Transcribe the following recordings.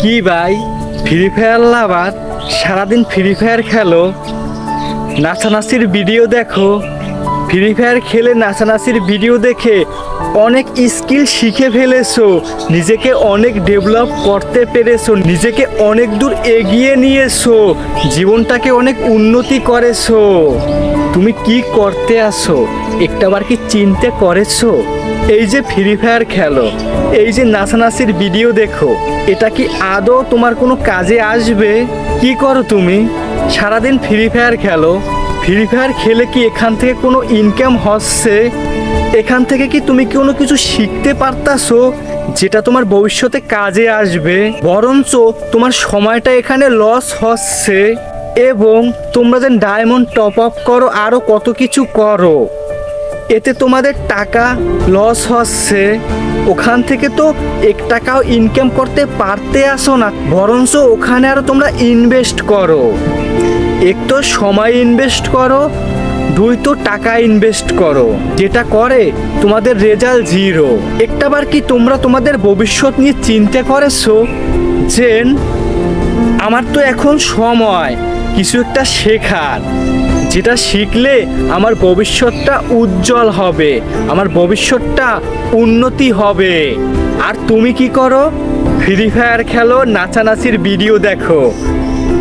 কি ভাই, free fire লাভার? সারাদিন ফ্রি ফায়ার খেলো, নাচানাচির ভিডিও দেখো। ফ্রি ফায়ার খেলে নাচানাচির ভিডিও দেখে অনেক স্কিল শিখে ফেলেছো, নিজেকে অনেক ডেভেলপ করতে পেরেছো, নিজেকে অনেক দূর এগিয়ে নিয়েছো, জীবনটাকে অনেক উন্নতি করেছো। তুমি কি করতে আসো একটাবার কি চিন্তা করেছো? এই যে ফ্রি ফায়ার খেলো, এই যে নাচানাচির ভিডিও দেখো, এটা কি আদৌ তোমার কোনো কাজে আসবে? কি করো তুমি? সারাদিন ফ্রি ফায়ার খেলো। ফ্রি ফায়ার খেলে কি এখান থেকে কোনো ইনকাম হচ্ছে? এখান থেকে কি তুমি কোনো কিছু শিখতে পারতাছো যেটা তোমার ভবিষ্যতে কাজে আসবে? বরঞ্চ তোমার সময়টা এখানে লস হচ্ছে। এবং তোমরা যে ডায়মন্ড টপ আপ করো, আরও কত কিছু করো, এতে তোমাদের টাকা লস হচ্ছে। ওখান থেকে তো 1 টাকাও ইনকাম করতে পারতে আসো না, বরঞ্চ ওখানে আরও তোমরা ইনভেস্ট করো। এক তো সময় ইনভেস্ট করো, 2 তো টাকা ইনভেস্ট করো, যেটা করে তোমাদের রেজাল্ট 0। একটাবার কি তোমরা তোমাদের ভবিষ্যৎ নিয়ে চিন্তা করেছো যে আমার তো এখন সময় কিছু একটা শেখার, যেটা শিখলে আমার ভবিষ্যৎটা উজ্জ্বল হবে, আমার ভবিষ্যৎটা উন্নতি হবে। আর তুমি কি করো? ফ্রি ফায়ার খেলো, নাচানাচির ভিডিও দেখো,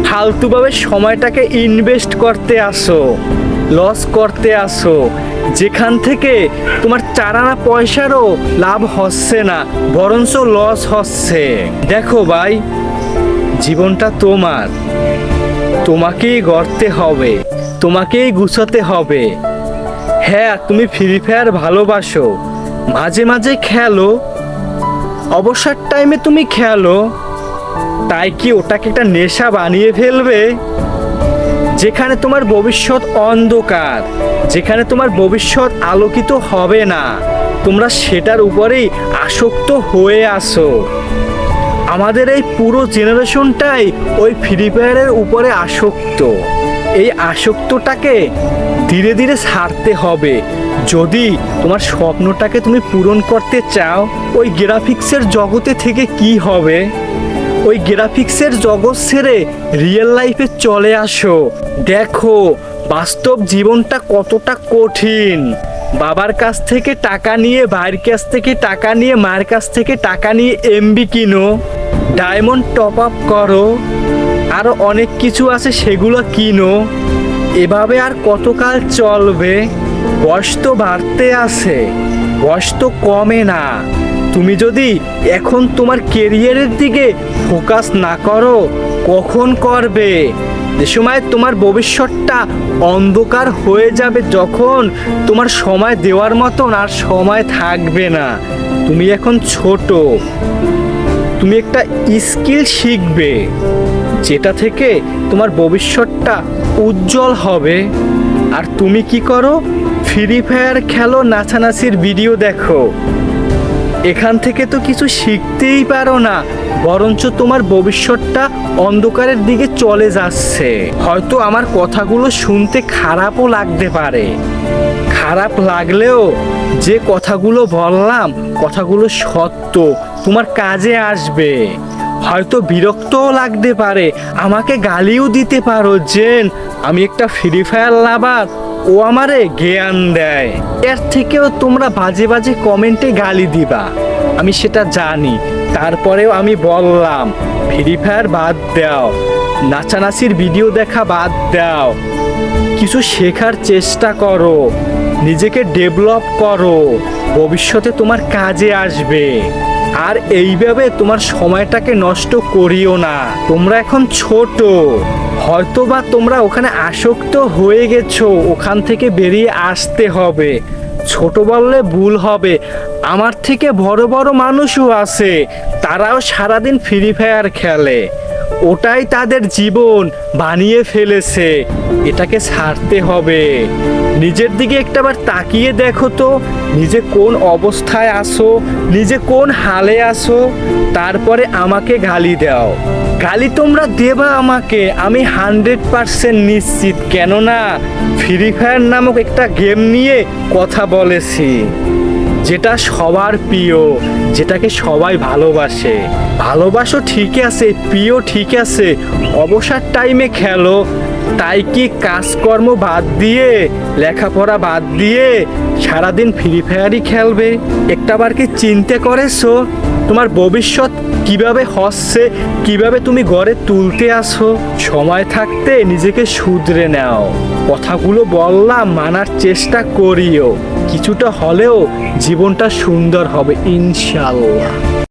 ফালতুভাবে সময়টাকে ইনভেস্ট করতে আসো, লস করতে আসো, যেখান থেকে তোমার 4 আনা পয়সারও লাভ হচ্ছে না, বরঞ্চ লস হচ্ছে। দেখো ভাই, জীবনটা তোমার, তোমাকেই গড়তে হবে, তোমাকেই গুছাতে হবে। হ্যাঁ, তুমি ফ্রি ফায়ার ভালোবাসো, মাঝে মাঝে খেলো, অবসর টাইমে তুমি খেলো, তাই কি ওটাকে একটা নেশা বানিয়ে ফেলবে? যেখানে তোমার ভবিষ্যৎ অন্ধকার, যেখানে তোমার ভবিষ্যৎ আলোকিত হবে না, তোমরা সেটার উপরেই আসক্ত হয়ে আসো। আমাদের এই পুরো জেনারেশনটাই ওই ফ্রি ফায়ারের উপরে আসক্ত। এই আসক্তটাকে ধীরে ধীরে ছাড়তে হবে যদি তোমার স্বপ্নটাকে তুমি পূরণ করতে চাও। ওই গ্রাফিক্সের জগতে থেকে কি হবে? ওই গ্রাফিক্সের জগৎ ছেড়ে রিয়েল লাইফে চলে আসো, দেখো বাস্তব জীবনটা কতটা কঠিন। বাবার কাছ থেকে টাকা নিয়ে, ভাইয়ের কাছ থেকে টাকা নিয়ে, মায়ের কাছ থেকে টাকা নিয়ে এমবি কিনো, ডায়মন্ড টপ আপ করো, আরও অনেক কিছু আছে সেগুলো কিনো। এভাবে আর কতকাল চলবে? বয়স তো বাড়তে আছে, বয়স তো কমে না। তুমি যদি এখন তোমার কেরিয়ারের দিকে ফোকাস না করো, কখন করবে? যে সময় তোমার ভবিষ্যৎটা অন্ধকার হয়ে যাবে, যখন তোমার সময় দেওয়ার মতন আর সময় থাকবে না। তুমি এখন ছোট, তুমি একটা স্কিল শিখবে যেটা থেকে তোমার ভবিষ্যৎটা উজ্জ্বল হবে। আর তুমি কি করো? ফ্রি ফায়ার খেলো, নাচানাচির ভিডিও দেখো, এখান থেকে তো কিছু শিখতেই পারো না, বরঞ্চ তোমার ভবিষ্যৎটা অন্ধকারের দিকে চলে যাচ্ছে। হয়তো আমার কথাগুলো শুনতে খারাপও লাগতে পারে, খারাপ লাগলেও যে কথাগুলো বললাম, কথাগুলো সত্য, তোমার কাজে আসবে। হয়তো বিরক্তও লাগতে পারে, আমাকে গালিও দিতে পারো যে আমি একটা ফ্রি ফায়ার লাভার, ও আমারে জ্ঞান দেয়। এর থেকেও তোমরা বাজে বাজে কমেন্টে গালি দিবা, আমি সেটা জানি। তারপরেও আমি বললাম, ফ্রি ফায়ার বাদ দাও, নাচানাচির ভিডিও দেখা বাদ দাও, কিছু শেখার চেষ্টা করো, নিজেকে ডেভেলপ করো, ভবিষ্যতে তোমার কাজে আসবে। আর এইভাবে তোমার সময়টাকে নষ্ট করিও না। তোমরা এখন ছোট, হয়তো বা তোমরা ওখানে আসক্ত হয়ে গেছো, ওখান থেকে বেরিয়ে আসতে হবে। ছোট বললে ভুল হবে, আমার থেকে বড় বড় মানুষও আছে, তারাও সারাদিন ফ্রি ফায়ার খেলে, ওটাই তাদের জীবন বানিয়ে ফেলেছে। এটাকে ছাড়তে হবে। নিজের দিকে একটাবার তাকিয়ে দেখো তো, নিজে কোন অবস্থায় আছো, নিজে কোন হালে আছো, তারপরে আমাকে গালি দাও। গালি তোমরা দেবা আমাকে, আমি 100% নিশ্চিত। কেননা ফ্রি ফায়ার নামক একটা গেম নিয়ে কথা বলেছি, যেটা সবার প্রিয়, যেটাকে সবাই ভালোবাসে। ভালোবাসো ঠিক আছে, প্রিয় ঠিক আছে, অবসর টাইমে খেলো, তাই কি কাজকর্ম বাদ দিয়ে, লেখাপড়া বাদ দিয়ে সারাদিন ফ্রি ফায়ারই খেলবে? একটাবার কি চিন্তা করেছো তোমার ভবিষ্যৎ কিভাবে হচ্ছে, কিভাবে তুমি গড়ে তুলতে আসো? সময় থাকতে নিজেকে শুধরে নাও। কথাগুলো বললাম, মানার চেষ্টা করিও, কিছুটা হলেও জীবনটা সুন্দর হবে ইনশাআল্লাহ।